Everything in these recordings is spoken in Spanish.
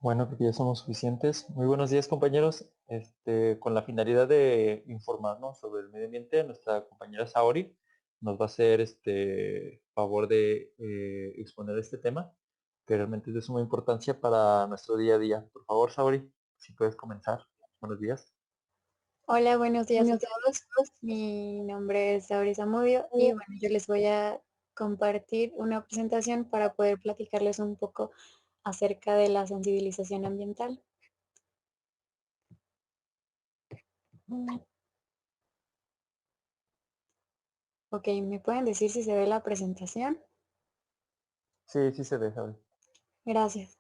Bueno, creo que ya somos suficientes. Muy buenos días, compañeros. Con la finalidad de informarnos sobre el medio ambiente, nuestra compañera Saori nos va a hacer favor de exponer este tema, que realmente es de suma importancia para nuestro día a día. Por favor, Saori, si puedes comenzar. Buenos días. Hola, buenos días a Buenos días todos. a todos. Mi nombre es Sabrina Zamudio y bueno, yo les voy a compartir una presentación para poder platicarles un poco acerca de la sensibilización ambiental. Ok, ¿me pueden decir si se ve la presentación? Sí, sí se ve, Saori. Gracias.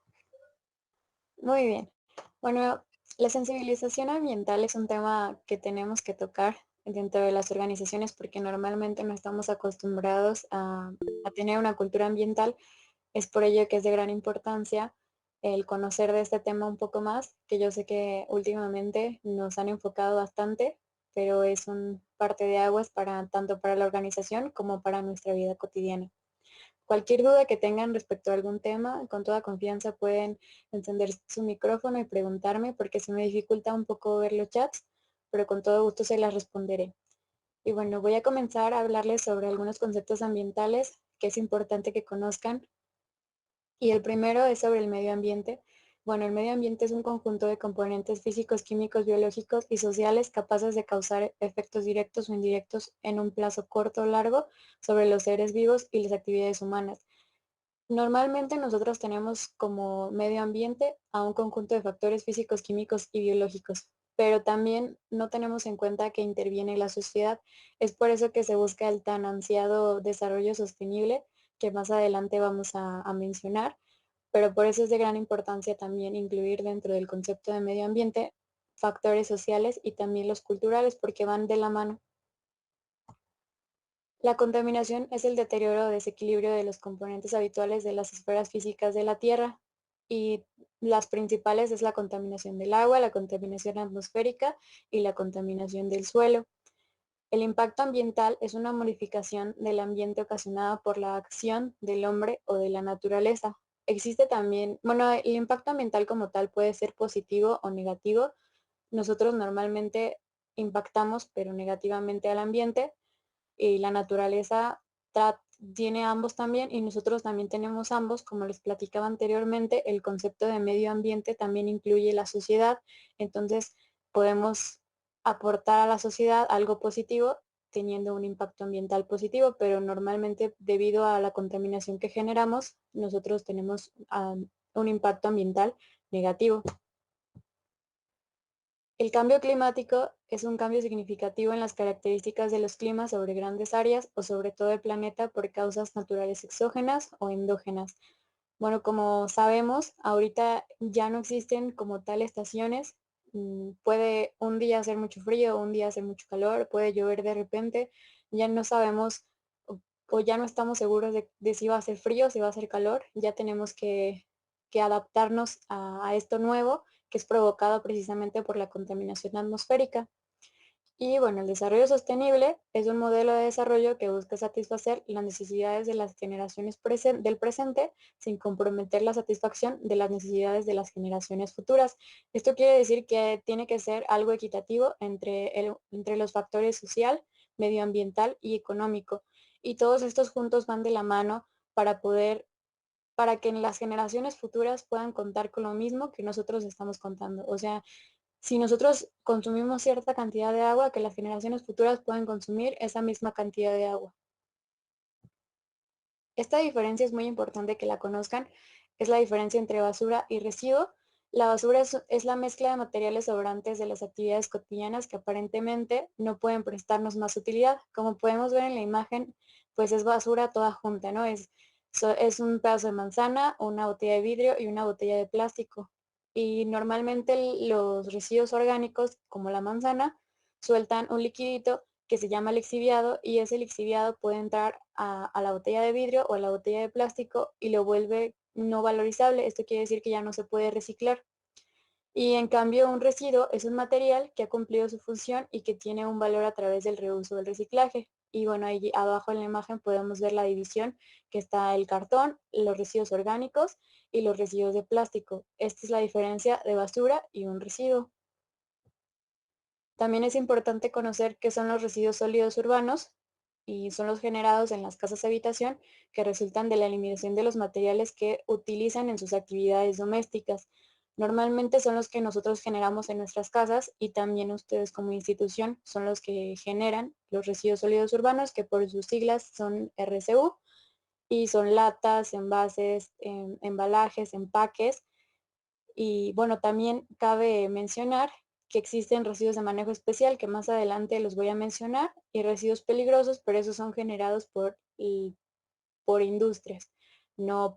Muy bien. Bueno, la sensibilización ambiental es un tema que tenemos que tocar dentro de las organizaciones porque normalmente no estamos acostumbrados a tener una cultura ambiental. Es por ello que es de gran importancia el conocer de este tema un poco más, que yo sé que últimamente nos han enfocado bastante, pero es un parte de aguas para tanto para la organización como para nuestra vida cotidiana. Cualquier duda que tengan respecto a algún tema, con toda confianza pueden encender su micrófono y preguntarme porque se me dificulta un poco ver los chats, pero con todo gusto se las responderé. Y bueno, voy a comenzar a hablarles sobre algunos conceptos ambientales que es importante que conozcan y el primero es sobre el medio ambiente. Bueno, el medio ambiente es un conjunto de componentes físicos, químicos, biológicos y sociales capaces de causar efectos directos o indirectos en un plazo corto o largo sobre los seres vivos y las actividades humanas. Normalmente nosotros tenemos como medio ambiente a un conjunto de factores físicos, químicos y biológicos, pero también no tenemos en cuenta que interviene la sociedad. Es por eso que se busca el tan ansiado desarrollo sostenible que más adelante vamos a mencionar, pero por eso es de gran importancia también incluir dentro del concepto de medio ambiente factores sociales y también los culturales porque van de la mano. La contaminación es el deterioro o desequilibrio de los componentes habituales de las esferas físicas de la Tierra y las principales es la contaminación del agua, la contaminación atmosférica y la contaminación del suelo. El impacto ambiental es una modificación del ambiente ocasionada por la acción del hombre o de la naturaleza. Existe también, bueno, el impacto ambiental como tal puede ser positivo o negativo. Nosotros normalmente impactamos, pero negativamente al ambiente y la naturaleza tiene ambos también y nosotros también tenemos ambos. Como les platicaba anteriormente, el concepto de medio ambiente también incluye la sociedad, entonces podemos aportar a la sociedad algo positivo teniendo un impacto ambiental positivo, pero normalmente debido a la contaminación que generamos, nosotros tenemos un impacto ambiental negativo. El cambio climático es un cambio significativo en las características de los climas sobre grandes áreas o sobre todo el planeta por causas naturales exógenas o endógenas. Bueno, como sabemos, ahorita ya no existen como tal estaciones. Puede un día hacer mucho frío, un día hacer mucho calor, puede llover de repente. Ya no sabemos o ya no estamos seguros de si va a ser frío, si va a ser calor. Ya tenemos que adaptarnos a esto nuevo que es provocado precisamente por la contaminación atmosférica. Y bueno, el desarrollo sostenible es un modelo de desarrollo que busca satisfacer las necesidades de las generaciones del presente sin comprometer la satisfacción de las necesidades de las generaciones futuras. Esto quiere decir que tiene que ser algo equitativo entre los factores social, medioambiental y económico. Y todos estos juntos van de la mano para para que las generaciones futuras puedan contar con lo mismo que nosotros estamos contando. O sea, si nosotros consumimos cierta cantidad de agua, que las generaciones futuras puedan consumir esa misma cantidad de agua. Esta diferencia es muy importante que la conozcan. Es la diferencia entre basura y residuo. La basura es la mezcla de materiales sobrantes de las actividades cotidianas que aparentemente no pueden prestarnos más utilidad. Como podemos ver en la imagen, pues es basura toda junta, ¿no? Es un pedazo de manzana, una botella de vidrio y una botella de plástico. Y normalmente los residuos orgánicos, como la manzana, sueltan un liquidito que se llama lixiviado y ese lixiviado puede entrar a la botella de vidrio o a la botella de plástico y lo vuelve no valorizable. Esto quiere decir que ya no se puede reciclar. Y en cambio un residuo es un material que ha cumplido su función y que tiene un valor a través del reuso del reciclaje. Y bueno, ahí abajo en la imagen podemos ver la división que está el cartón, los residuos orgánicos y los residuos de plástico. Esta es la diferencia de basura y un residuo. También es importante conocer qué son los residuos sólidos urbanos y son los generados en las casas habitación que resultan de la eliminación de los materiales que utilizan en sus actividades domésticas. Normalmente son los que nosotros generamos en nuestras casas y también ustedes como institución son los que generan los residuos sólidos urbanos, que por sus siglas son RSU, y son latas, envases, embalajes, empaques. Y bueno, también cabe mencionar que existen residuos de manejo especial, que más adelante los voy a mencionar, y residuos peligrosos, pero esos son generados por industrias, no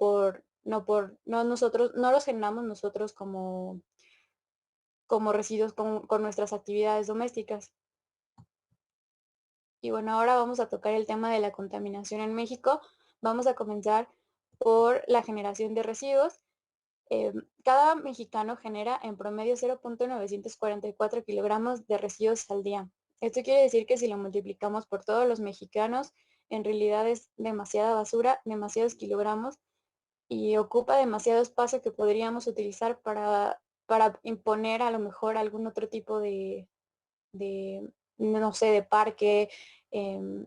nosotros, no los generamos nosotros como residuos con nuestras actividades domésticas. Y bueno, ahora vamos a tocar el tema de la contaminación en México. Vamos a comenzar por la generación de residuos. Cada mexicano genera en promedio 0.944 kilogramos de residuos al día. Esto quiere decir que si lo multiplicamos por todos los mexicanos, en realidad es demasiada basura, demasiados kilogramos y ocupa demasiado espacio que podríamos utilizar para imponer a lo mejor algún otro tipo de no sé, de parque, em,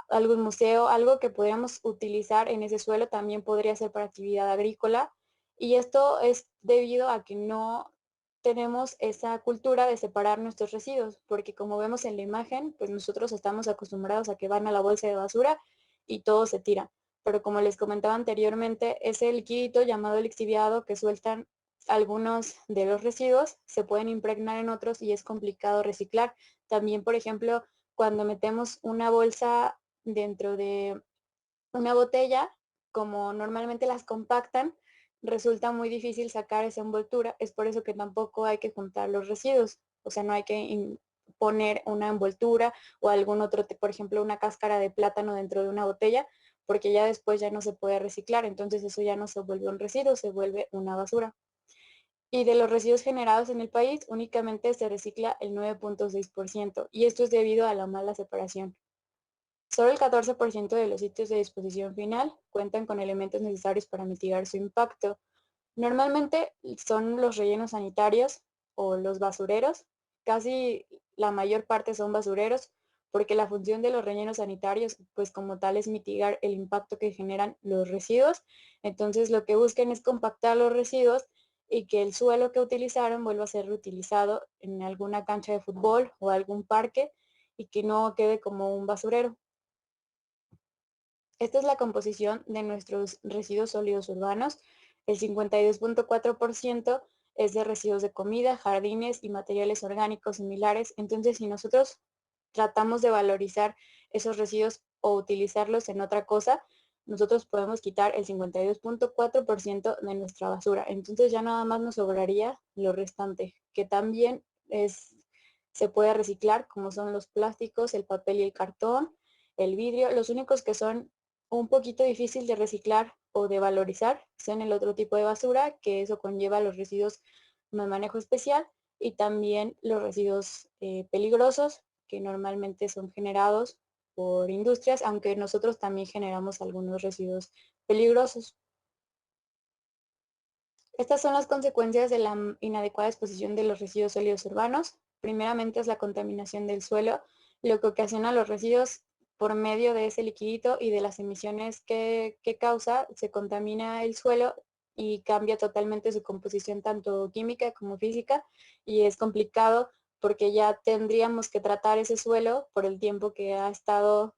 algún museo, algo que podríamos utilizar en ese suelo también podría ser para actividad agrícola. Y esto es debido a que no tenemos esa cultura de separar nuestros residuos, porque como vemos en la imagen, pues nosotros estamos acostumbrados a que van a la bolsa de basura y todo se tira. Pero como les comentaba anteriormente, ese liquidito llamado lixiviado que sueltan algunos de los residuos se pueden impregnar en otros y es complicado reciclar. También, por ejemplo, cuando metemos una bolsa dentro de una botella, como normalmente las compactan, resulta muy difícil sacar esa envoltura. Es por eso que tampoco hay que juntar los residuos. O sea, no hay que poner una envoltura o algún otro, por ejemplo, una cáscara de plátano dentro de una botella, porque ya después ya no se puede reciclar. Entonces eso ya no se vuelve un residuo, se vuelve una basura. Y de los residuos generados en el país, únicamente se recicla el 9.6%, y esto es debido a la mala separación. Solo el 14% de los sitios de disposición final cuentan con elementos necesarios para mitigar su impacto. Normalmente son los rellenos sanitarios o los basureros. Casi la mayor parte son basureros porque la función de los rellenos sanitarios, pues como tal, es mitigar el impacto que generan los residuos. Entonces lo que buscan es compactar los residuos y que el suelo que utilizaron vuelva a ser reutilizado en alguna cancha de fútbol o algún parque y que no quede como un basurero. Esta es la composición de nuestros residuos sólidos urbanos. El 52.4% es de residuos de comida, jardines y materiales orgánicos similares. Entonces, si nosotros tratamos de valorizar esos residuos o utilizarlos en otra cosa, nosotros podemos quitar el 52.4% de nuestra basura. Entonces ya nada más nos sobraría lo restante, que también se puede reciclar, como son los plásticos, el papel y el cartón, el vidrio. Los únicos que son un poquito difícil de reciclar o de valorizar son el otro tipo de basura, que eso conlleva los residuos de manejo especial y también los residuos peligrosos, que normalmente son generados por industrias, aunque nosotros también generamos algunos residuos peligrosos. Estas son las consecuencias de la inadecuada exposición de los residuos sólidos urbanos. Primeramente es la contaminación del suelo, lo que ocasiona los residuos por medio de ese liquidito y de las emisiones que causa, se contamina el suelo y cambia totalmente su composición tanto química como física, y es complicado porque ya tendríamos que tratar ese suelo por el tiempo que ha estado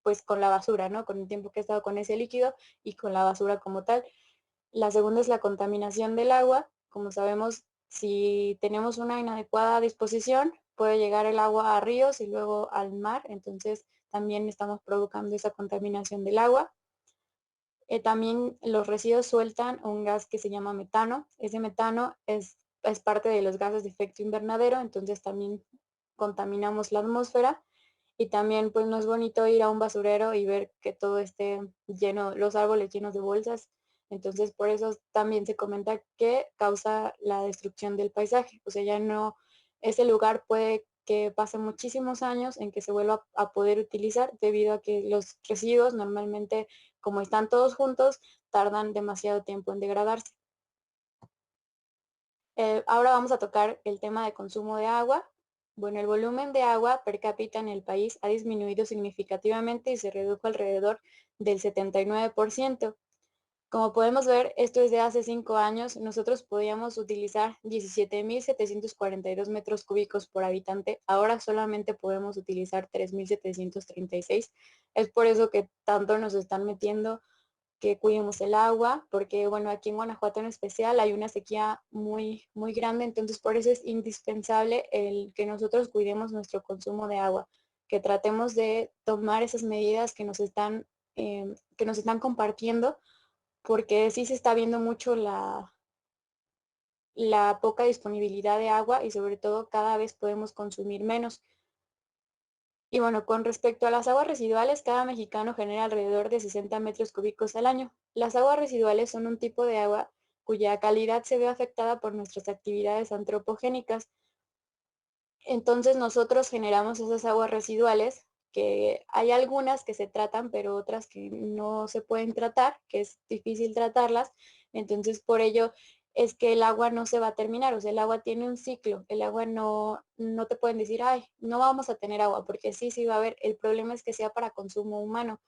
pues con la basura, ¿no? Con el tiempo que ha estado con ese líquido y con la basura como tal. La segunda es la contaminación del agua. Como sabemos, si tenemos una inadecuada disposición, puede llegar el agua a ríos y luego al mar, entonces también estamos provocando esa contaminación del agua. También los residuos sueltan un gas que se llama metano. Ese metano es parte de los gases de efecto invernadero, entonces también contaminamos la atmósfera. Y también pues no es bonito ir a un basurero y ver que todo esté lleno, los árboles llenos de bolsas. Entonces por eso también se comenta que causa la destrucción del paisaje. O sea, ya no, ese lugar puede que pasen muchísimos años en que se vuelva a poder utilizar, debido a que los residuos normalmente, como están todos juntos, tardan demasiado tiempo en degradarse. Ahora vamos a tocar el tema de consumo de agua. Bueno, el volumen de agua per cápita en el país ha disminuido significativamente y se redujo alrededor del 79%. Como podemos ver, esto es de hace 5 años. Nosotros podíamos utilizar 17.742 metros cúbicos por habitante. Ahora solamente podemos utilizar 3.736. Es por eso que tanto nos están metiendo que cuidemos el agua, porque bueno, aquí en Guanajuato en especial hay una sequía muy, muy grande, entonces por eso es indispensable el que nosotros cuidemos nuestro consumo de agua, que tratemos de tomar esas medidas que nos están compartiendo, porque sí se está viendo mucho la poca disponibilidad de agua y sobre todo cada vez podemos consumir menos. Y bueno, con respecto a las aguas residuales, cada mexicano genera alrededor de 60 metros cúbicos al año. Las aguas residuales son un tipo de agua cuya calidad se ve afectada por nuestras actividades antropogénicas. Entonces nosotros generamos esas aguas residuales, que hay algunas que se tratan, pero otras que no se pueden tratar, que es difícil tratarlas. Entonces por ello es que el agua no se va a terminar, o sea, el agua tiene un ciclo, el agua no te pueden decir, ay, no vamos a tener agua, porque sí, sí va a haber. El problema es que sea para consumo humano,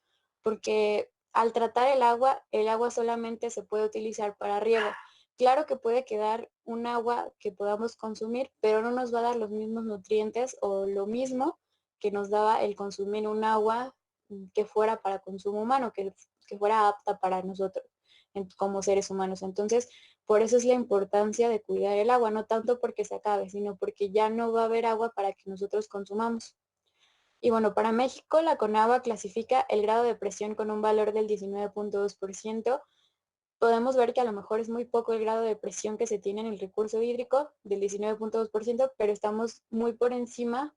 porque al tratar el agua solamente se puede utilizar para riego. Claro que puede quedar un agua que podamos consumir, pero no nos va a dar los mismos nutrientes o lo mismo que nos daba el consumir un agua que fuera para consumo humano, que fuera apta para nosotros como seres humanos. Entonces, por eso es la importancia de cuidar el agua, no tanto porque se acabe, sino porque ya no va a haber agua para que nosotros consumamos. Y bueno, para México, la CONAGUA clasifica el grado de presión con un valor del 19.2%. Podemos ver que a lo mejor es muy poco el grado de presión que se tiene en el recurso hídrico del 19.2%, pero estamos muy por encima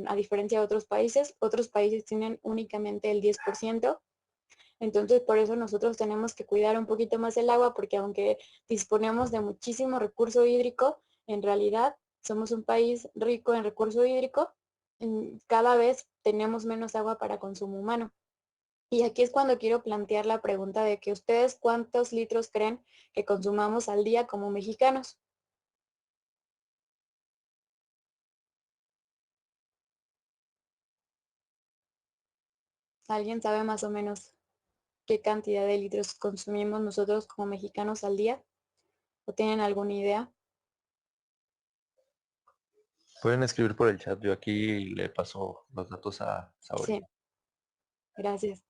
a diferencia de otros países. Otros países tienen únicamente el 10%. Entonces, por eso nosotros tenemos que cuidar un poquito más el agua, porque aunque disponemos de muchísimo recurso hídrico, en realidad somos un país rico en recurso hídrico. Cada vez tenemos menos agua para consumo humano. Y aquí es cuando quiero plantear la pregunta de que ustedes cuántos litros creen que consumamos al día como mexicanos. ¿Alguien sabe más o menos qué cantidad de litros consumimos nosotros como mexicanos al día? ¿O tienen alguna idea? Pueden escribir por el chat, yo aquí le paso los datos a Saori. Sí, gracias.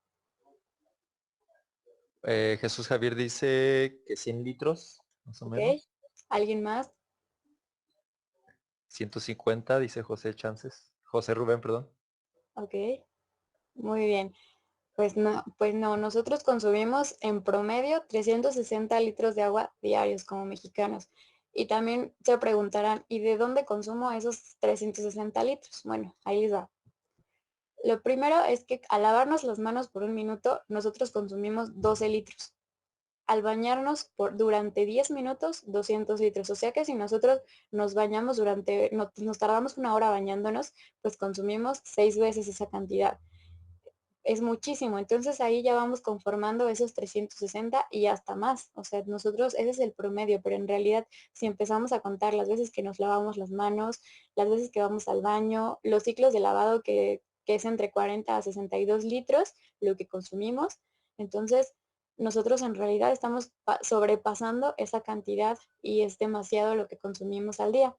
Jesús Javier dice que 100 litros, más o ¿Ok? menos. ¿Alguien más? 150, dice José Chances. José Rubén, perdón. ¿Ok? Muy bien. Pues no, nosotros consumimos en promedio 360 litros de agua diarios como mexicanos. Y también se preguntarán, ¿y de dónde consumo esos 360 litros? Bueno, ahí les va. Lo primero es que al lavarnos las manos por un minuto, nosotros consumimos 12 litros. Al bañarnos durante 10 minutos, 200 litros. O sea que si nosotros nos bañamos nos tardamos una hora bañándonos, pues consumimos 6 veces esa cantidad. Es muchísimo. Entonces ahí ya vamos conformando esos 360 y hasta más. O sea, nosotros, ese es el promedio, pero en realidad si empezamos a contar las veces que nos lavamos las manos, las veces que vamos al baño, los ciclos de lavado que es entre 40 a 62 litros, lo que consumimos, entonces nosotros en realidad estamos sobrepasando esa cantidad y es demasiado lo que consumimos al día.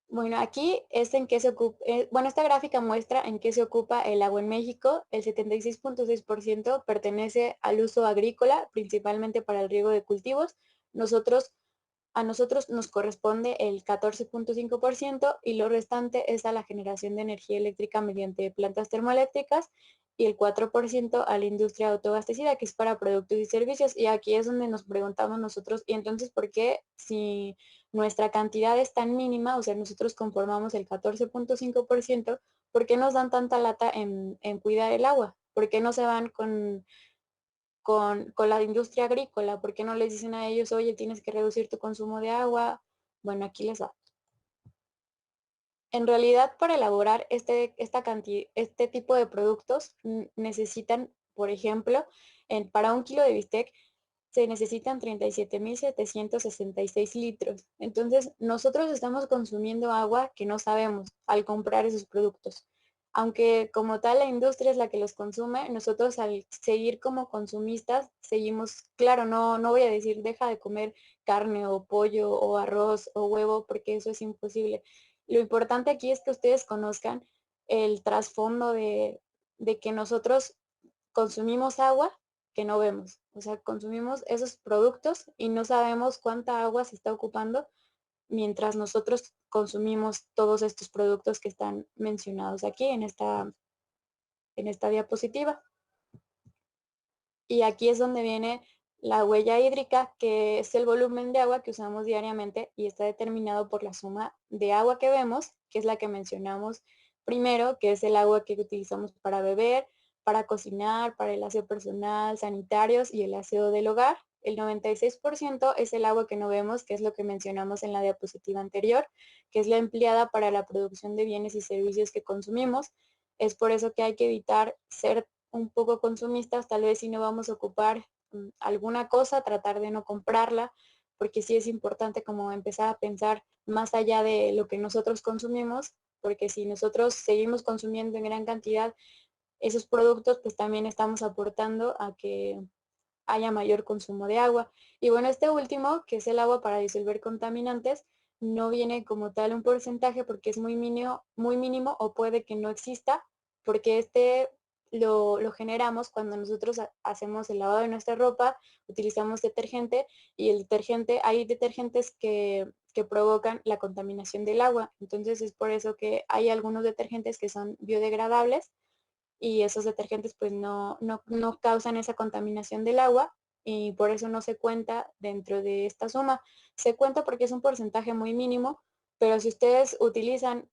Bueno, aquí es en qué se ocupa, bueno, esta gráfica muestra en qué se ocupa el agua en México. El 76.6% pertenece al uso agrícola, principalmente para el riego de cultivos. Nosotros, a nosotros nos corresponde el 14.5% y lo restante es a la generación de energía eléctrica mediante plantas termoeléctricas y el 4% a la industria autoabastecida, que es para productos y servicios. Y aquí es donde nos preguntamos nosotros, ¿y entonces por qué si nuestra cantidad es tan mínima, o sea, nosotros conformamos el 14.5%, ¿por qué nos dan tanta lata en cuidar el agua? ¿Por qué no se van con la industria agrícola? ¿Por qué no les dicen a ellos, oye, tienes que reducir tu consumo de agua? Bueno, aquí les va. En realidad, para elaborar este tipo de productos necesitan, por ejemplo, para 1 kilo de bistec se necesitan 37.766 litros. Entonces, nosotros estamos consumiendo agua que no sabemos al comprar esos productos. Aunque como tal la industria es la que los consume, nosotros al seguir como consumistas, seguimos, claro, no voy a decir deja de comer carne o pollo o arroz o huevo, porque eso es imposible. Lo importante aquí es que ustedes conozcan el trasfondo de que nosotros consumimos agua que no vemos. O sea, consumimos esos productos y no sabemos cuánta agua se está ocupando mientras nosotros consumimos todos estos productos que están mencionados aquí en esta diapositiva. Y aquí es donde viene la huella hídrica, que es el volumen de agua que usamos diariamente y está determinado por la suma de agua que vemos, que es la que mencionamos primero, que es el agua que utilizamos para beber, para cocinar, para el aseo personal, sanitarios y el aseo del hogar. El 96% es el agua que no vemos, que es lo que mencionamos en la diapositiva anterior, que es la empleada para la producción de bienes y servicios que consumimos. Es por eso que hay que evitar ser un poco consumistas, tal vez si no vamos a ocupar alguna cosa, tratar de no comprarla, porque sí es importante como empezar a pensar más allá de lo que nosotros consumimos, porque si nosotros seguimos consumiendo en gran cantidad esos productos, pues también estamos aportando a que haya mayor consumo de agua. Y bueno, este último, que es el agua para disolver contaminantes, no viene como tal un porcentaje porque es muy mínimo o puede que no exista, porque lo generamos cuando nosotros hacemos el lavado de nuestra ropa, utilizamos detergente y el detergente, hay detergentes que provocan la contaminación del agua. Entonces es por eso que hay algunos detergentes que son biodegradables y esos detergentes pues no causan esa contaminación del agua y por eso no se cuenta dentro de esta suma. Se cuenta porque es un porcentaje muy mínimo, pero si ustedes utilizan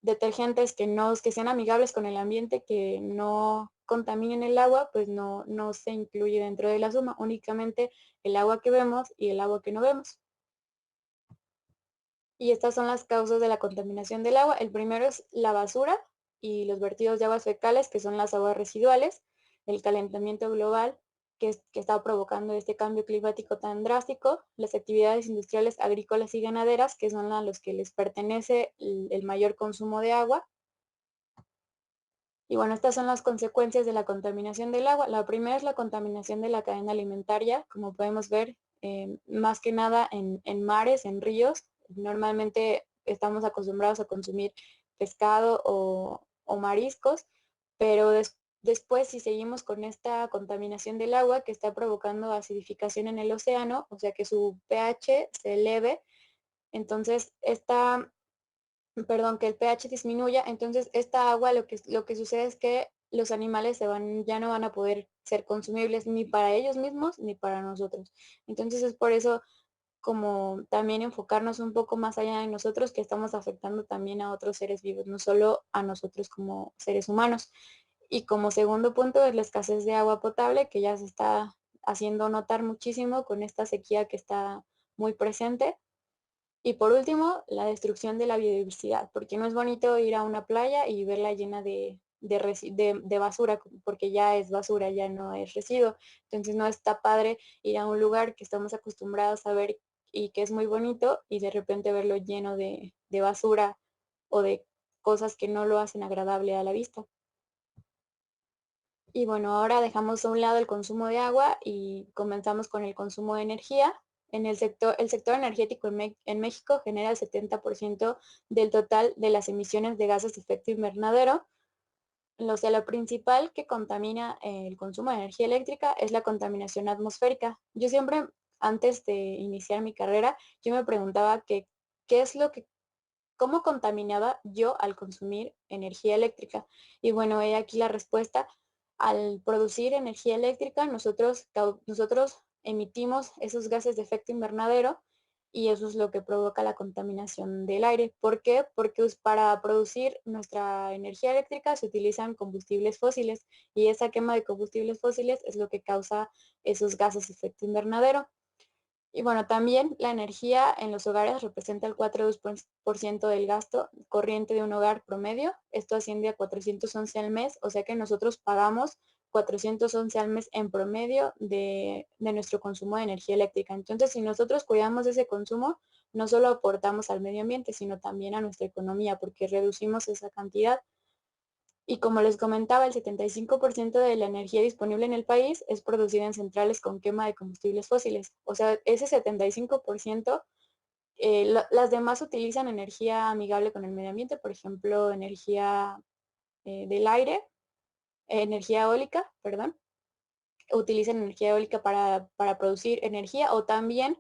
detergentes que sean amigables con el ambiente, que no contaminen el agua, pues no se incluye dentro de la suma, únicamente el agua que vemos y el agua que no vemos. Y estas son las causas de la contaminación del agua. El primero es la basura y los vertidos de aguas fecales, que son las aguas residuales, el calentamiento global, que está provocando este cambio climático tan drástico, las actividades industriales agrícolas y ganaderas, que son a los que les pertenece el mayor consumo de agua. Y bueno, estas son las consecuencias de la contaminación del agua. La primera es la contaminación de la cadena alimentaria, como podemos ver, más que nada en mares, en ríos. Normalmente estamos acostumbrados a consumir pescado o mariscos, pero después si seguimos con esta contaminación del agua que está provocando acidificación en el océano, o sea que su pH se eleve, entonces que el pH disminuya, entonces esta agua lo que sucede es que los animales ya no van a poder ser consumibles ni para ellos mismos ni para nosotros. Entonces es por eso como también enfocarnos un poco más allá de nosotros, que estamos afectando también a otros seres vivos, no solo a nosotros como seres humanos. Y como segundo punto es la escasez de agua potable, que ya se está haciendo notar muchísimo con esta sequía que está muy presente. Y por último, la destrucción de la biodiversidad, porque no es bonito ir a una playa y verla llena de basura, porque ya es basura, ya no es residuo. Entonces no está padre ir a un lugar que estamos acostumbrados a ver y que es muy bonito y de repente verlo lleno de basura o de cosas que no lo hacen agradable a la vista. Y bueno, ahora dejamos a un lado el consumo de agua y comenzamos con el consumo de energía. El sector energético en México genera el 70% del total de las emisiones de gases de efecto invernadero. O sea, lo principal que contamina el consumo de energía eléctrica es la contaminación atmosférica. Yo siempre, antes de iniciar mi carrera, yo me preguntaba qué es lo que cómo contaminaba yo al consumir energía eléctrica. Y bueno, he aquí la respuesta. Al producir energía eléctrica, nosotros emitimos esos gases de efecto invernadero y eso es lo que provoca la contaminación del aire. ¿Por qué? Porque para producir nuestra energía eléctrica se utilizan combustibles fósiles y esa quema de combustibles fósiles es lo que causa esos gases de efecto invernadero. Y bueno, también la energía en los hogares representa el 4,2% del gasto corriente de un hogar promedio. Esto asciende a 411 al mes, o sea que nosotros pagamos 411 al mes en promedio de nuestro consumo de energía eléctrica. Entonces, si nosotros cuidamos ese consumo, no solo aportamos al medio ambiente, sino también a nuestra economía, porque reducimos esa cantidad. Y como les comentaba, el 75% de la energía disponible en el país es producida en centrales con quema de combustibles fósiles. O sea, ese 75%, las demás utilizan energía amigable con el medio ambiente, por ejemplo, energía del aire, energía eólica, perdón, utilizan energía eólica para producir energía, o también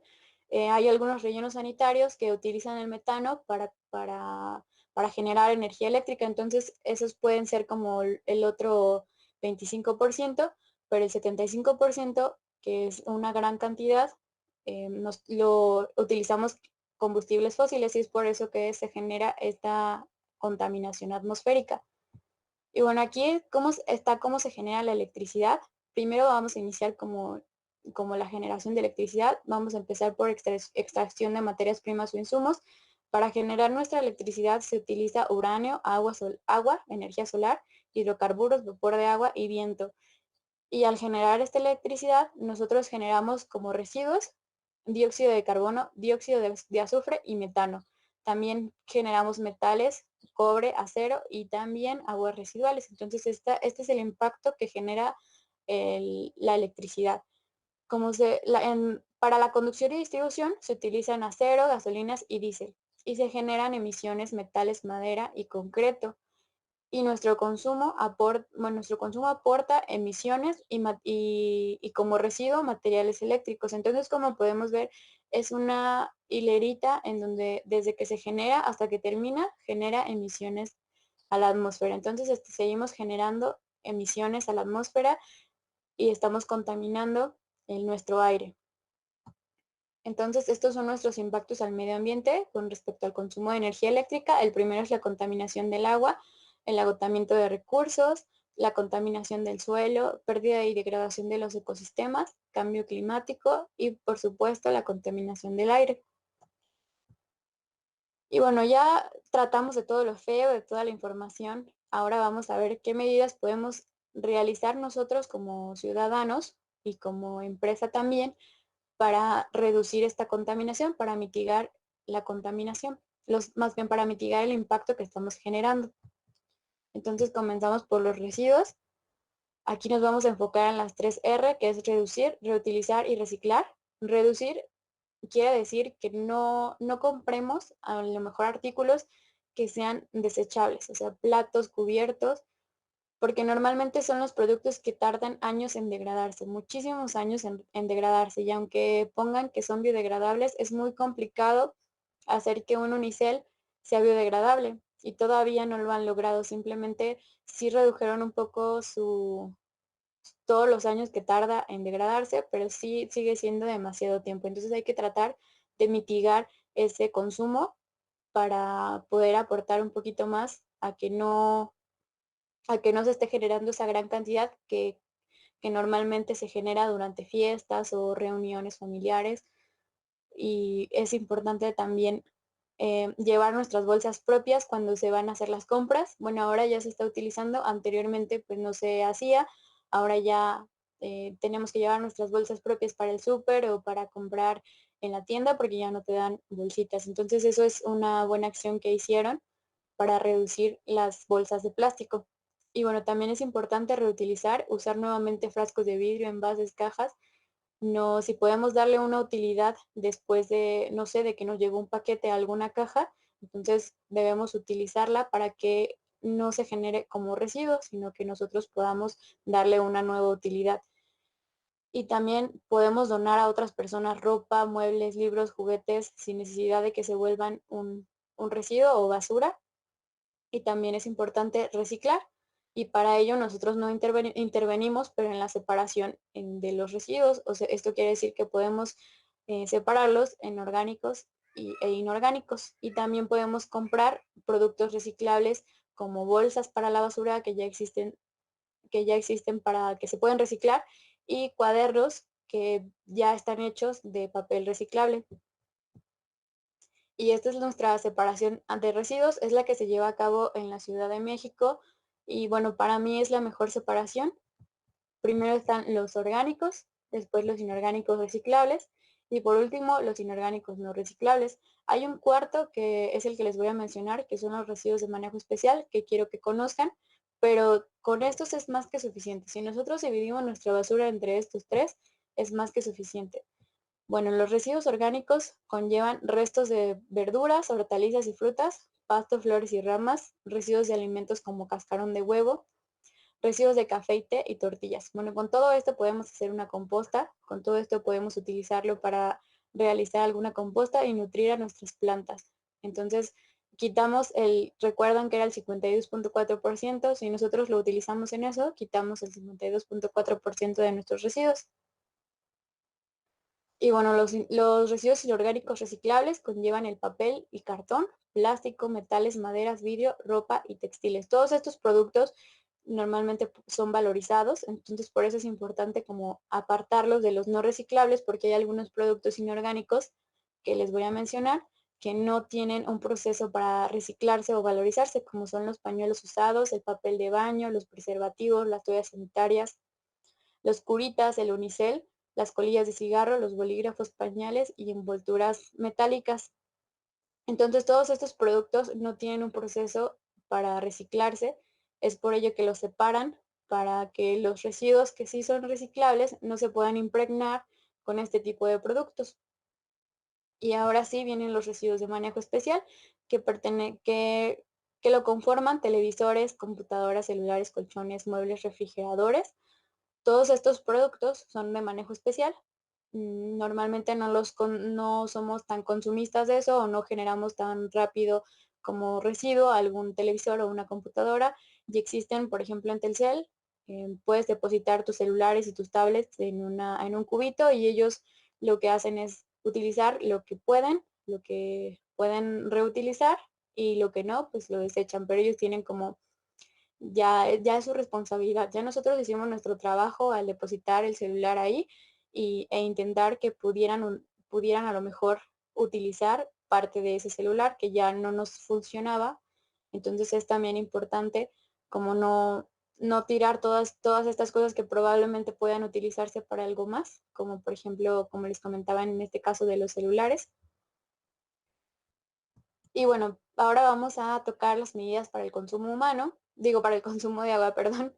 hay algunos rellenos sanitarios que utilizan el metano para generar energía eléctrica. Entonces, esos pueden ser como el otro 25%, pero el 75%, que es una gran cantidad, lo utilizamos combustibles fósiles, y es por eso que se genera esta contaminación atmosférica. Y bueno, aquí cómo se genera la electricidad. Primero vamos a iniciar como la generación de electricidad. Vamos a empezar por extracción de materias primas o insumos. Para generar nuestra electricidad se utiliza uranio, agua, energía solar, hidrocarburos, vapor de agua y viento. Y al generar esta electricidad, nosotros generamos como residuos dióxido de carbono, dióxido de azufre y metano. También generamos metales, cobre, acero y también aguas residuales. Entonces, este es el impacto que genera la electricidad. Para la conducción y distribución se utilizan acero, gasolinas y diésel, y se generan emisiones metales, madera y concreto. Y nuestro consumo aporta emisiones y como residuo materiales eléctricos. Entonces, como podemos ver, es una hilerita en donde desde que se genera hasta que termina, genera emisiones a la atmósfera. Entonces, seguimos generando emisiones a la atmósfera y estamos contaminando nuestro aire. Entonces, estos son nuestros impactos al medio ambiente con respecto al consumo de energía eléctrica. El primero es la contaminación del agua, el agotamiento de recursos, la contaminación del suelo, pérdida y degradación de los ecosistemas, cambio climático y, por supuesto, la contaminación del aire. Y bueno, ya tratamos de todo lo feo, de toda la información. Ahora vamos a ver qué medidas podemos realizar nosotros como ciudadanos y como empresa también para reducir esta contaminación, para mitigar la contaminación, más bien para mitigar el impacto que estamos generando. Entonces comenzamos por los residuos. Aquí nos vamos a enfocar en las 3R, que es reducir, reutilizar y reciclar. Reducir quiere decir que no compremos a lo mejor artículos que sean desechables, o sea, platos, cubiertos, porque normalmente son los productos que tardan años en degradarse, muchísimos años en degradarse, y aunque pongan que son biodegradables, es muy complicado hacer que un unicel sea biodegradable, y todavía no lo han logrado. Simplemente sí redujeron un poco todos los años que tarda en degradarse, pero sí sigue siendo demasiado tiempo. Entonces hay que tratar de mitigar ese consumo para poder aportar un poquito más a que no se esté generando esa gran cantidad que normalmente se genera durante fiestas o reuniones familiares. Y es importante también llevar nuestras bolsas propias cuando se van a hacer las compras. Bueno, ahora ya se está utilizando, anteriormente pues no se hacía, ahora ya tenemos que llevar nuestras bolsas propias para el súper o para comprar en la tienda, porque ya no te dan bolsitas. Entonces eso es una buena acción que hicieron para reducir las bolsas de plástico. Y bueno, también es importante reutilizar, usar nuevamente frascos de vidrio, envases, cajas. No, si podemos darle una utilidad después de, no sé, de que nos llegó un paquete a alguna caja, entonces debemos utilizarla para que no se genere como residuo, sino que nosotros podamos darle una nueva utilidad. Y también podemos donar a otras personas ropa, muebles, libros, juguetes, sin necesidad de que se vuelvan un residuo o basura. Y también es importante reciclar, y para ello nosotros no intervenimos, pero en la separación de los residuos. O sea, esto quiere decir que podemos separarlos en orgánicos e inorgánicos, y también podemos comprar productos reciclables como bolsas para la basura que ya existen para que se pueden reciclar, y cuadernos que ya están hechos de papel reciclable. Y esta es nuestra separación de residuos, es la que se lleva a cabo en la Ciudad de México y bueno, para mí es la mejor separación. Primero están los orgánicos, después los inorgánicos reciclables y por último los inorgánicos no reciclables. Hay un cuarto que es el que les voy a mencionar, que son los residuos de manejo especial, que quiero que conozcan, pero con estos es más que suficiente. Si nosotros dividimos nuestra basura entre estos tres, es más que suficiente. Bueno, los residuos orgánicos conllevan restos de verduras, hortalizas y frutas, pasto, flores y ramas, residuos de alimentos como cascarón de huevo, residuos de café y té y tortillas. Bueno, con todo esto podemos hacer una composta, con todo esto podemos utilizarlo para realizar alguna composta y nutrir a nuestras plantas. Entonces, quitamos recuerdan que era el 52.4%, si nosotros lo utilizamos en eso, quitamos el 52.4% de nuestros residuos. Y bueno, los residuos inorgánicos reciclables conllevan el papel y cartón, plástico, metales, maderas, vidrio, ropa y textiles. Todos estos productos normalmente son valorizados, entonces por eso es importante como apartarlos de los no reciclables porque hay algunos productos inorgánicos que les voy a mencionar que no tienen un proceso para reciclarse o valorizarse, como son los pañuelos usados, el papel de baño, los preservativos, las toallas sanitarias, los curitas, el unicel, las colillas de cigarro, los bolígrafos, pañales y envolturas metálicas. Entonces todos estos productos no tienen un proceso para reciclarse, es por ello que los separan para que los residuos que sí son reciclables no se puedan impregnar con este tipo de productos. Y ahora sí vienen los residuos de manejo especial que lo conforman televisores, computadoras, celulares, colchones, muebles, refrigeradores. Todos estos productos son de manejo especial. Normalmente no somos tan consumistas de eso o no generamos tan rápido como residuo algún televisor o una computadora. Y existen, por ejemplo, en Telcel, puedes depositar tus celulares y tus tablets en un cubito y ellos lo que hacen es utilizar lo que pueden reutilizar y lo que no, pues lo desechan. Pero ellos tienen como ya es su responsabilidad. Ya nosotros hicimos nuestro trabajo al depositar el celular ahí e intentar que pudieran a lo mejor utilizar parte de ese celular que ya no nos funcionaba. Entonces es también importante como no tirar todas estas cosas que probablemente puedan utilizarse para algo más, como por ejemplo, como les comentaba en este caso de los celulares. Y bueno, ahora vamos a tocar las medidas para el consumo humano, digo, para el consumo de agua, perdón.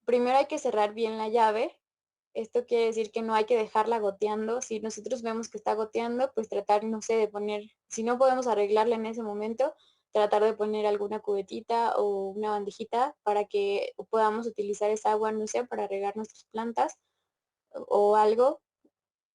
Primero hay que cerrar bien la llave. Esto quiere decir que no hay que dejarla goteando. Si nosotros vemos que está goteando, pues tratar, no sé, de poner, si no podemos arreglarla en ese momento, tratar de poner alguna cubetita o una bandejita para que podamos utilizar esa agua, no sé, para regar nuestras plantas o algo,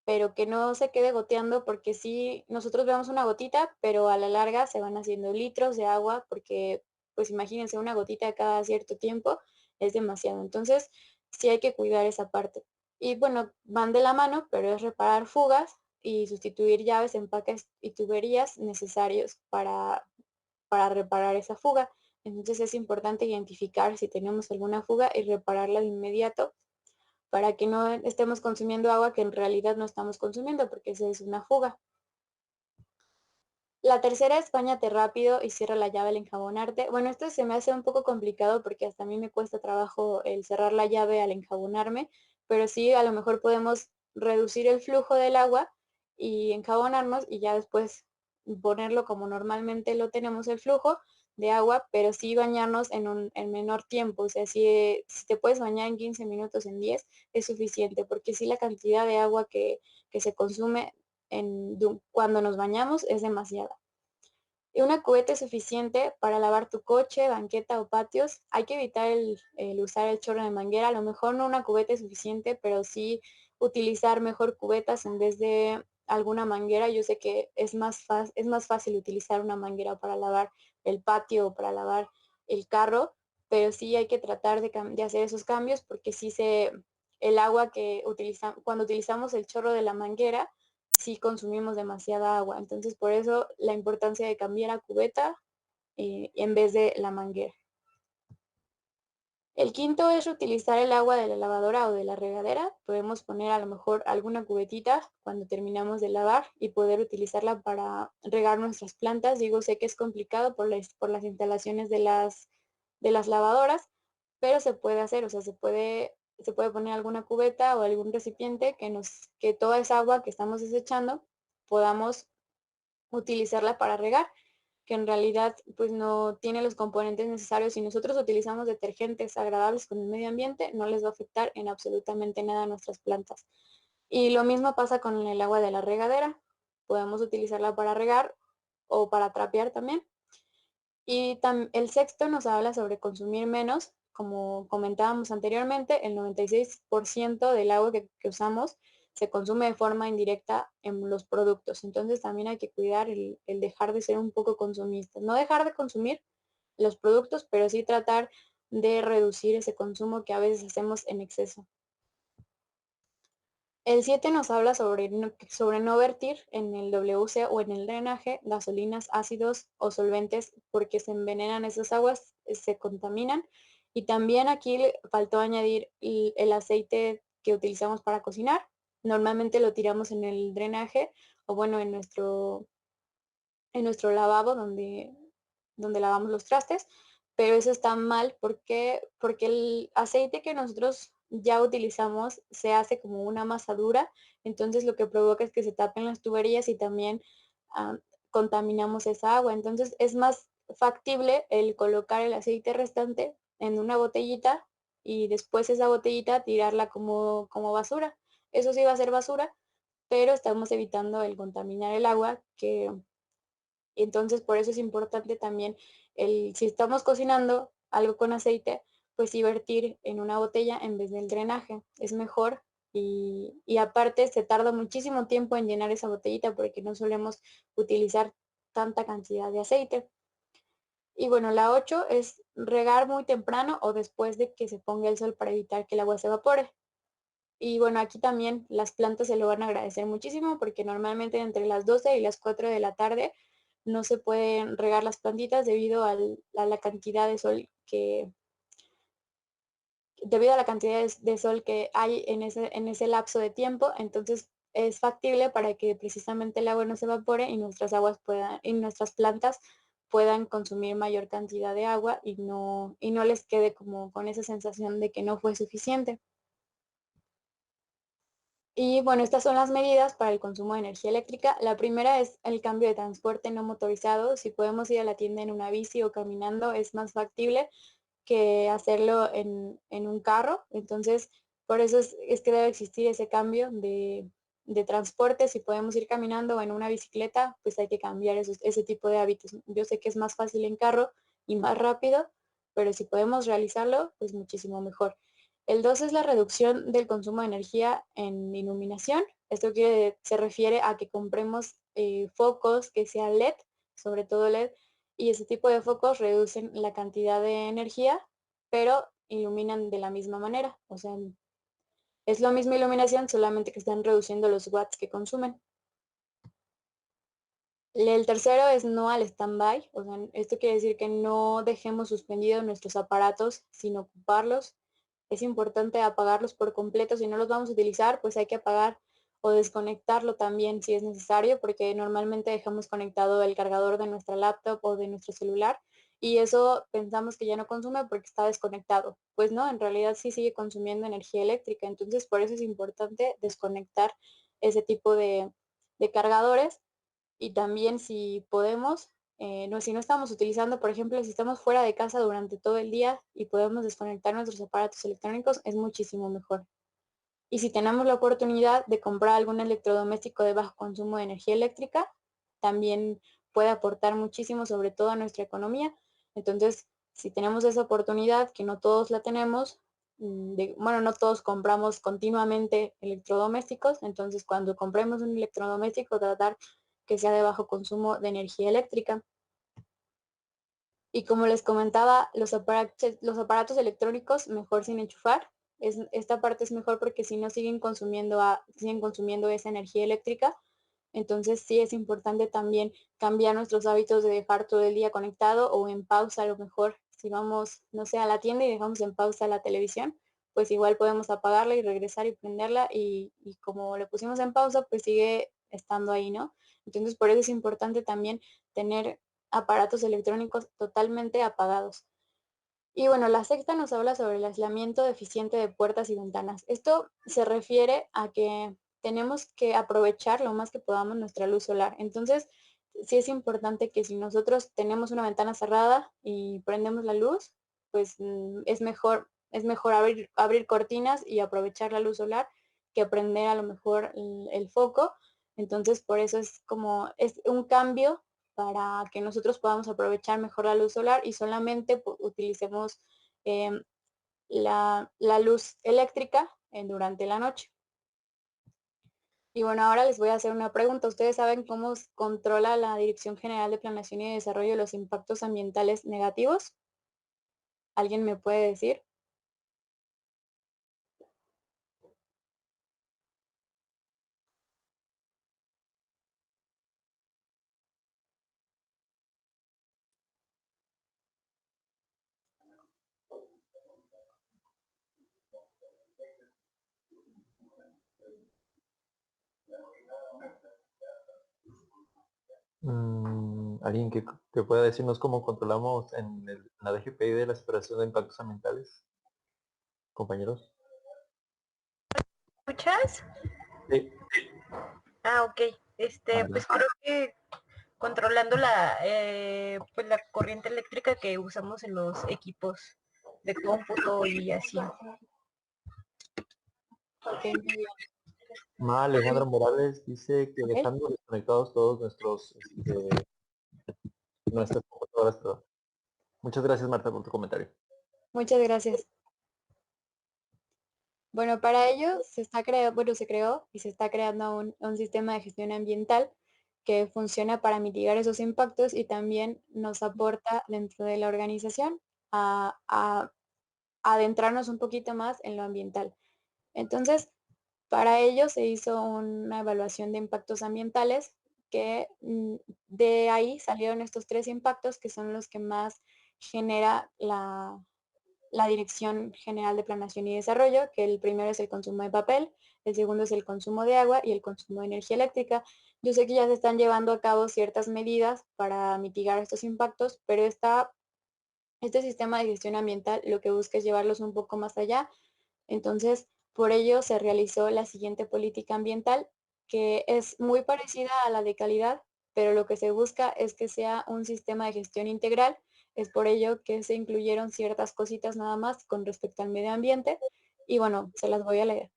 pero que no se quede goteando porque si nosotros vemos una gotita, pero a la larga se van haciendo litros de agua porque, pues imagínense, una gotita cada cierto tiempo es demasiado. Entonces, sí hay que cuidar esa parte. Y bueno, van de la mano, pero es reparar fugas y sustituir llaves, empaques y tuberías necesarios para reparar esa fuga. Entonces es importante identificar si tenemos alguna fuga y repararla de inmediato para que no estemos consumiendo agua que en realidad no estamos consumiendo porque esa es una fuga. La tercera es báñate rápido y cierra la llave al enjabonarte. Bueno, esto se me hace un poco complicado porque hasta a mí me cuesta trabajo el cerrar la llave al enjabonarme, pero sí a lo mejor podemos reducir el flujo del agua y enjabonarnos y ya después ponerlo como normalmente lo tenemos el flujo de agua, pero sí bañarnos en menor tiempo. O sea, si te puedes bañar en 15 minutos, en 10, es suficiente, porque sí la cantidad de agua que se consume cuando nos bañamos es demasiada. Y una cubeta es suficiente para lavar tu coche, banqueta o patios. Hay que evitar el usar el chorro de manguera. A lo mejor no una cubeta es suficiente, pero sí utilizar mejor cubetas en vez de alguna manguera. Yo sé que es más fácil utilizar una manguera para lavar el patio o para lavar el carro, pero sí hay que tratar de hacer esos cambios porque el agua que cuando utilizamos el chorro de la manguera, sí consumimos demasiada agua. Entonces, por eso la importancia de cambiar a cubeta en vez de la manguera. El quinto es reutilizar el agua de la lavadora o de la regadera. Podemos poner a lo mejor alguna cubetita cuando terminamos de lavar y poder utilizarla para regar nuestras plantas. Digo, sé que es complicado por las instalaciones de las lavadoras, pero se puede hacer, o sea, se puede poner alguna cubeta o algún recipiente que toda esa agua que estamos desechando podamos utilizarla para regar, que en realidad pues no tiene los componentes necesarios. Si nosotros utilizamos detergentes agradables con el medio ambiente, no les va a afectar en absolutamente nada a nuestras plantas. Y lo mismo pasa con el agua de la regadera. Podemos utilizarla para regar o para trapear también. Y el sexto nos habla sobre consumir menos. Como comentábamos anteriormente, el 96% del agua que usamos se consume de forma indirecta en los productos. Entonces también hay que cuidar el dejar de ser un poco consumistas. No dejar de consumir los productos, pero sí tratar de reducir ese consumo que a veces hacemos en exceso. El 7 nos habla sobre no vertir en el WC o en el drenaje gasolinas, ácidos o solventes porque se envenenan esas aguas, se contaminan. Y también aquí le faltó añadir el aceite que utilizamos para cocinar. Normalmente lo tiramos en el drenaje o bueno, en nuestro lavabo donde lavamos los trastes, pero eso está mal porque el aceite que nosotros ya utilizamos se hace como una masa dura, entonces lo que provoca es que se tapen las tuberías y también ah, contaminamos esa agua. Entonces es más factible el colocar el aceite restante en una botellita y después esa botellita tirarla como basura. Eso sí va a ser basura, pero estamos evitando el contaminar el agua que entonces, por eso es importante también si estamos cocinando algo con aceite, pues invertir en una botella en vez del drenaje. Es mejor y aparte se tarda muchísimo tiempo en llenar esa botellita porque no solemos utilizar tanta cantidad de aceite. Y bueno, la 8 es regar muy temprano o después de que se ponga el sol para evitar que el agua se evapore. Y bueno, aquí también las plantas se lo van a agradecer muchísimo porque normalmente entre las 12 y las 4 de la tarde no se pueden regar las plantitas a la cantidad de sol debido a la cantidad de sol que hay en ese lapso de tiempo. Entonces es factible para que precisamente el agua no se evapore y y nuestras plantas puedan consumir mayor cantidad de agua y no les quede como con esa sensación de que no fue suficiente. Y bueno, estas son las medidas para el consumo de energía eléctrica. La primera es el cambio de transporte no motorizado. Si podemos ir a la tienda en una bici o caminando, es más factible que hacerlo en un carro. Entonces, por eso es que debe existir ese cambio de transporte. Si podemos ir caminando o en una bicicleta, pues hay que cambiar ese tipo de hábitos. Yo sé que es más fácil en carro y más rápido, pero si podemos realizarlo, pues muchísimo mejor. El 2 es la reducción del consumo de energía en iluminación. Se refiere a que compremos focos que sean LED, sobre todo LED, y ese tipo de focos reducen la cantidad de energía, pero iluminan de la misma manera. O sea, es la misma iluminación, solamente que están reduciendo los watts que consumen. El tercero es no al stand-by. O sea, esto quiere decir que no dejemos suspendidos nuestros aparatos sin ocuparlos. Es importante apagarlos por completo. Si no los vamos a utilizar, pues hay que apagar o desconectarlo también si es necesario, porque normalmente dejamos conectado el cargador de nuestra laptop o de nuestro celular y eso pensamos que ya no consume porque está desconectado. Pues no, en realidad sí sigue consumiendo energía eléctrica. Entonces, por eso es importante desconectar ese tipo de cargadores y también si podemos, si no estamos utilizando, por ejemplo, si estamos fuera de casa durante todo el día y podemos desconectar nuestros aparatos electrónicos, es muchísimo mejor. Y si tenemos la oportunidad de comprar algún electrodoméstico de bajo consumo de energía eléctrica, también puede aportar muchísimo, sobre todo a nuestra economía. Entonces, si tenemos esa oportunidad, que no todos la tenemos, bueno, no todos compramos continuamente electrodomésticos, entonces cuando compremos un electrodoméstico, tratar que sea de bajo consumo de energía eléctrica. Y como les comentaba, los aparatos electrónicos mejor sin enchufar. Esta parte es mejor porque si no siguen consumiendo esa energía eléctrica. Entonces sí es importante también cambiar nuestros hábitos de dejar todo el día conectado o en pausa a lo mejor si vamos, no sé, a la tienda y dejamos en pausa la televisión, pues igual podemos apagarla y regresar y prenderla y como le pusimos en pausa, pues sigue estando ahí, ¿no? Entonces por eso es importante también tener aparatos electrónicos totalmente apagados. Y bueno, la sexta nos habla sobre el aislamiento deficiente de puertas y ventanas. Esto se refiere a que tenemos que aprovechar lo más que podamos nuestra luz solar. Entonces, sí es importante que si nosotros tenemos una ventana cerrada y prendemos la luz, pues es mejor abrir cortinas y aprovechar la luz solar que prender a lo mejor el foco. Entonces, por eso es un cambio para que nosotros podamos aprovechar mejor la luz solar y solamente utilicemos la luz eléctrica durante la noche. Y bueno, ahora les voy a hacer una pregunta. ¿Ustedes saben cómo controla la Dirección General de Planeación y Desarrollo los impactos ambientales negativos? ¿Alguien me puede decir? ¿Alguien que pueda decirnos cómo controlamos en la DGPI de la separación de impactos ambientales, compañeros? ¿Escuchas? Sí. Ah, ok. Pues creo que controlando pues la corriente eléctrica que usamos en los equipos de cómputo y así. Ok, muy bien. Alejandra Morales dice que Ok. dejando desconectados todos nuestras computadoras, perdón. Muchas gracias, Marta, por tu comentario. Muchas gracias. Bueno, para ello se creó y se está creando un sistema de gestión ambiental que funciona para mitigar esos impactos y también nos aporta dentro de la organización a adentrarnos un poquito más en lo ambiental. Entonces, para ello se hizo una evaluación de impactos ambientales que de ahí salieron estos 3 impactos que son los que más genera la Dirección General de Planeación y Desarrollo, que el primero es el consumo de papel, el segundo es el consumo de agua y el consumo de energía eléctrica. Yo sé que ya se están llevando a cabo ciertas medidas para mitigar estos impactos, pero este sistema de gestión ambiental lo que busca es llevarlos un poco más allá. Entonces, por ello se realizó la siguiente política ambiental, que es muy parecida a la de calidad, pero lo que se busca es que sea un sistema de gestión integral. Es por ello que se incluyeron ciertas cositas nada más con respecto al medio ambiente. Y bueno, se las voy a leer.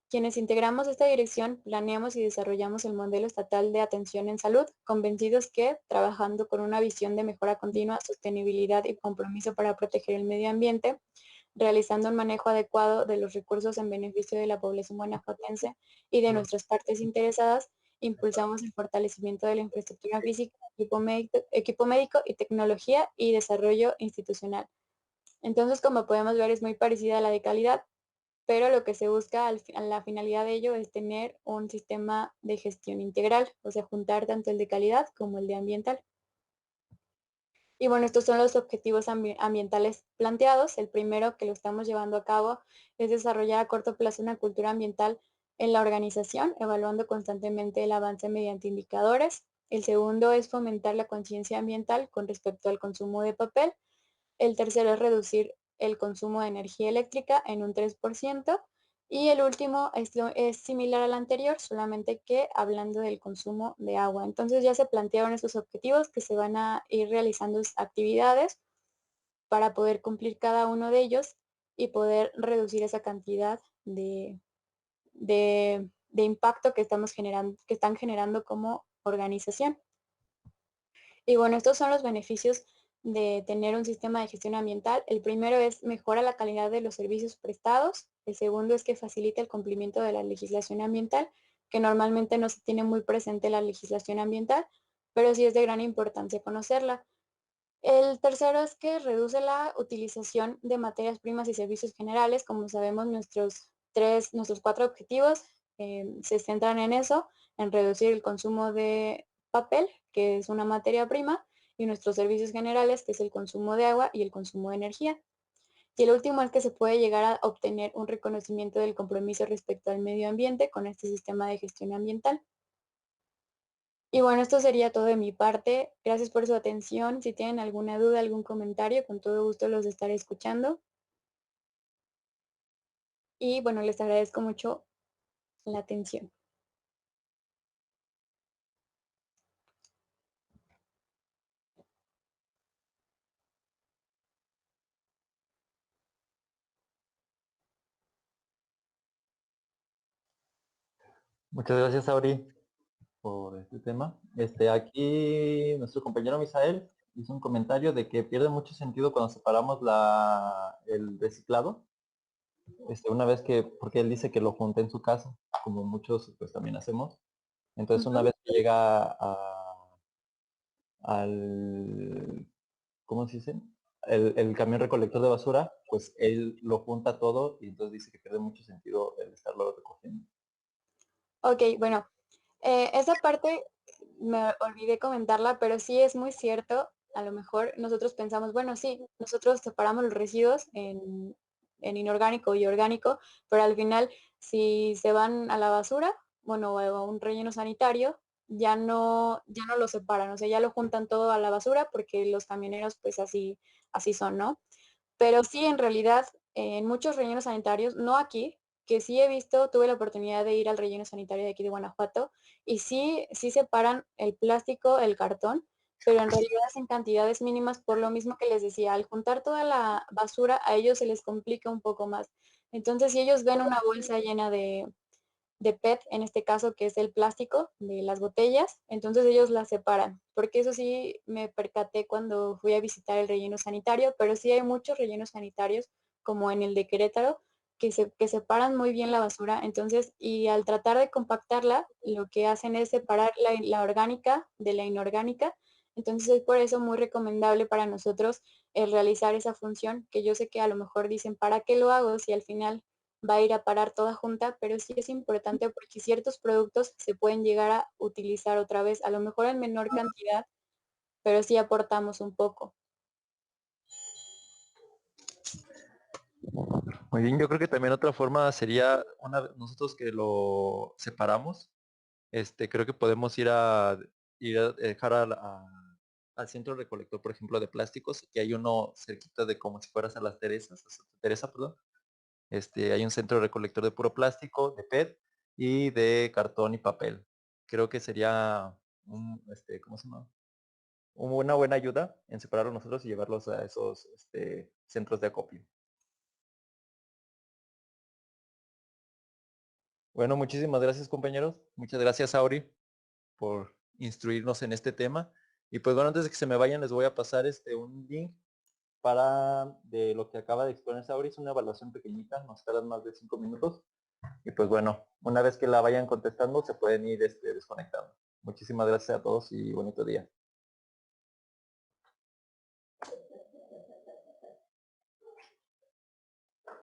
Quienes integramos esta dirección, planeamos y desarrollamos el modelo estatal de atención en salud, convencidos que, trabajando con una visión de mejora continua, sostenibilidad y compromiso para proteger el medio ambiente, realizando un manejo adecuado de los recursos en beneficio de la población guanajuatense y de nuestras partes interesadas, impulsamos el fortalecimiento de la infraestructura física, equipo médico y tecnología y desarrollo institucional. Entonces, como podemos ver, es muy parecida a la de calidad, pero lo que se busca a la finalidad de ello es tener un sistema de gestión integral, o sea, juntar tanto el de calidad como el de ambiental. Y bueno, estos son los objetivos ambientales planteados. El primero que lo estamos llevando a cabo es desarrollar a corto plazo una cultura ambiental en la organización, evaluando constantemente el avance mediante indicadores. El segundo es fomentar la conciencia ambiental con respecto al consumo de papel. El tercero es reducir el consumo de energía eléctrica en un 3%. Y el último es similar al anterior, solamente que hablando del consumo de agua. Entonces ya se plantearon esos objetivos que se van a ir realizando actividades para poder cumplir cada uno de ellos y poder reducir esa cantidad de impacto que están generando como organización. Y bueno, estos son los beneficios de tener un sistema de gestión ambiental. El primero es mejora la calidad de los servicios prestados. El segundo es que facilita el cumplimiento de la legislación ambiental, que normalmente no se tiene muy presente la legislación ambiental, pero sí es de gran importancia conocerla. El tercero es que reduce la utilización de materias primas y servicios generales. Como sabemos, nuestros 4 objetivos se centran en eso, en reducir el consumo de papel, que es una materia prima, y nuestros servicios generales, que es el consumo de agua y el consumo de energía. Y el último es que se puede llegar a obtener un reconocimiento del compromiso respecto al medio ambiente con este sistema de gestión ambiental. Y bueno, esto sería todo de mi parte. Gracias por su atención. Si tienen alguna duda, algún comentario, con todo gusto los estaré escuchando. Y bueno, les agradezco mucho la atención. Muchas gracias, Auri, por este tema. Aquí nuestro compañero Misael hizo un comentario de que pierde mucho sentido cuando separamos el reciclado. Una vez que, porque él dice que lo junta en su casa, como muchos pues también hacemos. Entonces una vez que llega al, ¿cómo se dice? El camión recolector de basura, pues él lo junta todo y entonces dice que pierde mucho sentido el estarlo recogiendo. Ok, bueno, esa parte me olvidé comentarla, pero sí es muy cierto. A lo mejor nosotros pensamos, bueno, sí, nosotros separamos los residuos en inorgánico y orgánico, pero al final, si se van a la basura, bueno, o a un relleno sanitario, ya no lo separan, o sea, ya lo juntan todo a la basura porque los camioneros pues así son, ¿no? Pero sí, en realidad, en muchos rellenos sanitarios, no aquí, que sí he visto, tuve la oportunidad de ir al relleno sanitario de aquí de Guanajuato, y sí separan el plástico, el cartón, pero en realidad es en cantidades mínimas, por lo mismo que les decía, al juntar toda la basura, a ellos se les complica un poco más. Entonces, si ellos ven una bolsa llena de PET, en este caso, que es el plástico de las botellas, entonces ellos las separan, porque eso sí me percaté cuando fui a visitar el relleno sanitario, pero sí hay muchos rellenos sanitarios, como en el de Querétaro, que separan muy bien la basura, entonces, y al tratar de compactarla, lo que hacen es separar la orgánica de la inorgánica, entonces es por eso muy recomendable para nosotros el realizar esa función, que yo sé que a lo mejor dicen, ¿para qué lo hago si al final va a ir a parar toda junta? Pero sí es importante porque ciertos productos se pueden llegar a utilizar otra vez, a lo mejor en menor cantidad, pero sí aportamos un poco. Muy bien, yo creo que también otra forma sería, nosotros que lo separamos, creo que podemos ir a dejar al centro recolector, por ejemplo, de plásticos, que hay uno cerquita de como si fueras a las Teresas, a Santa Teresa, perdón. Hay un centro recolector de puro plástico, de PET y de cartón y papel. Creo que sería ¿cómo se llama? Una buena ayuda en separarlos nosotros y llevarlos a esos centros de acopio. Bueno, muchísimas gracias, compañeros. Muchas gracias, Auri, por instruirnos en este tema. Y pues bueno, antes de que se me vayan, les voy a pasar un link de lo que acaba de exponer Auri. Es una evaluación pequeñita, nos tardan más de 5 minutos. Y pues bueno, una vez que la vayan contestando, se pueden ir desconectando. Muchísimas gracias a todos y bonito día.